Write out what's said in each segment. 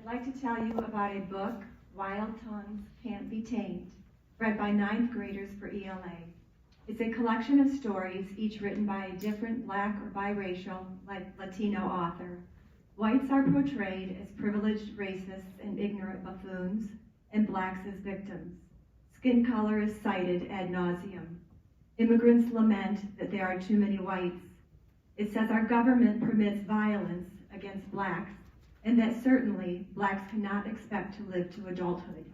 I'd like to tell you about a book, Wild Tongues Can't Be Tamed, read by 9th graders for ELA. It's a collection of stories, each written by a different Black or biracial, Latino author. Whites are portrayed as privileged racists and ignorant buffoons, and blacks as victims. Skin color is cited ad nauseum. Immigrants lament that there are too many whites. It says our government permits violence against blacks, and that certainly blacks cannot expect to live to adulthood.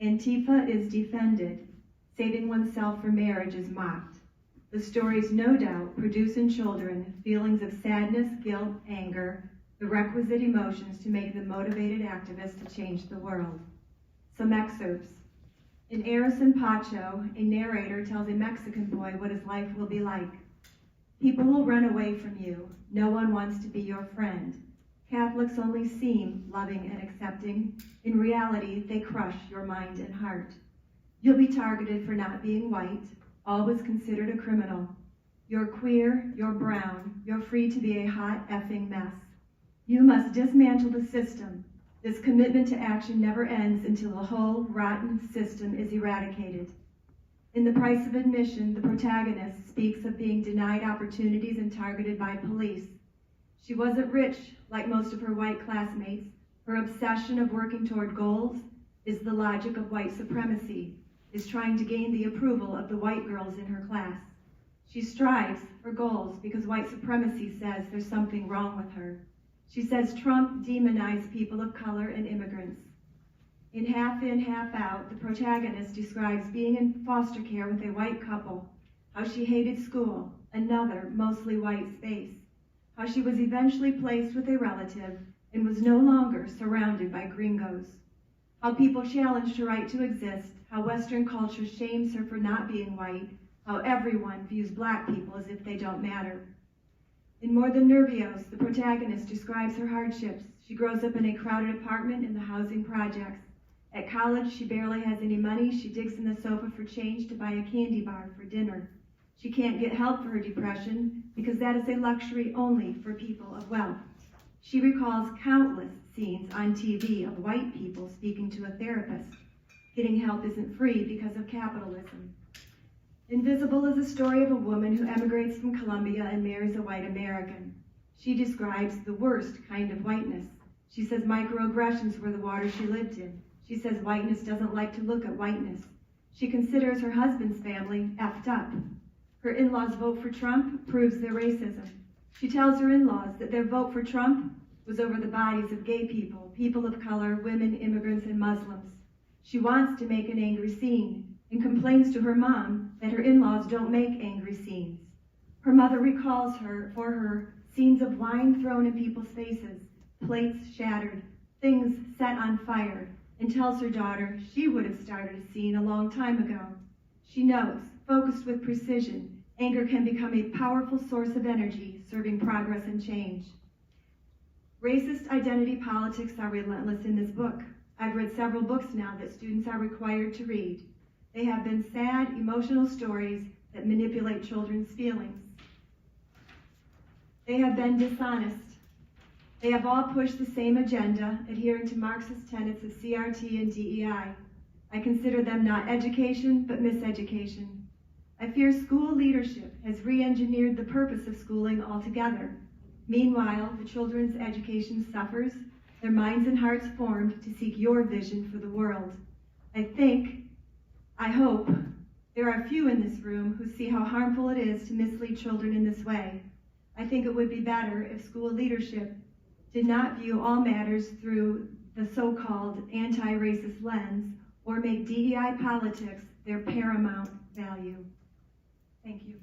Antifa is defended. Saving oneself for marriage is mocked. The stories no doubt produce in children feelings of sadness, guilt, anger, the requisite emotions to make them motivated activists to change the world. Some excerpts. In Eros and Pacho, a narrator tells a Mexican boy what his life will be like. People will run away from you. No one wants to be your friend. Catholics only seem loving and accepting. In reality, they crush your mind and heart. You'll be targeted for not being white, always considered a criminal. You're queer, you're brown, you're free to be a hot effing mess. You must dismantle the system. This commitment to action never ends until the whole rotten system is eradicated. In The Price of Admission, the protagonist speaks of being denied opportunities and targeted by police. She wasn't rich like most of her white classmates. Her obsession of working toward goals is the logic of white supremacy, is trying to gain the approval of the white girls in her class. She strives for goals because white supremacy says there's something wrong with her. She says Trump demonized people of color and immigrants. In Half In, Half Out, the protagonist describes being in foster care with a white couple, how she hated school, another mostly white space, how she was eventually placed with a relative and was no longer surrounded by gringos, how people challenged her right to exist, how Western culture shames her for not being white, how everyone views black people as if they don't matter. In More Than Nervios, the protagonist describes her hardships. She grows up in a crowded apartment in the housing projects. At college, she barely has any money. She digs in the sofa for change to buy a candy bar for dinner. She can't get help for her depression because that is a luxury only for people of wealth. She recalls countless scenes on TV of white people speaking to a therapist. Getting help isn't free because of capitalism. Invisible is a story of a woman who emigrates from Colombia and marries a white American. She describes the worst kind of whiteness. She says microaggressions were the water she lived in. She says whiteness doesn't like to look at whiteness. She considers her husband's family effed up. Her in-laws vote for Trump proves their racism. She tells her in-laws that their vote for Trump was over the bodies of gay people, people of color, women, immigrants, and Muslims. She wants to make an angry scene and complains to her mom that her in-laws don't make angry scenes. Her mother recalls for her scenes of wine thrown in people's faces, plates shattered, things set on fire, and tells her daughter she would have started a scene a long time ago. She knows, focused with precision, anger can become a powerful source of energy, serving progress and change. Racist identity politics are relentless in this book. I've read several books now that students are required to read. They have been sad, emotional stories that manipulate children's feelings. They have been dishonest. They have all pushed the same agenda, adhering to Marxist tenets of CRT and DEI. I consider them not education, but miseducation. I fear school leadership has re-engineered the purpose of schooling altogether. Meanwhile, the children's education suffers, their minds and hearts formed to seek your vision for the world. I hope, there are few in this room who see how harmful it is to mislead children in this way. I think it would be better if school leadership did not view all matters through the so-called anti-racist lens or make DEI politics their paramount value. Thank you.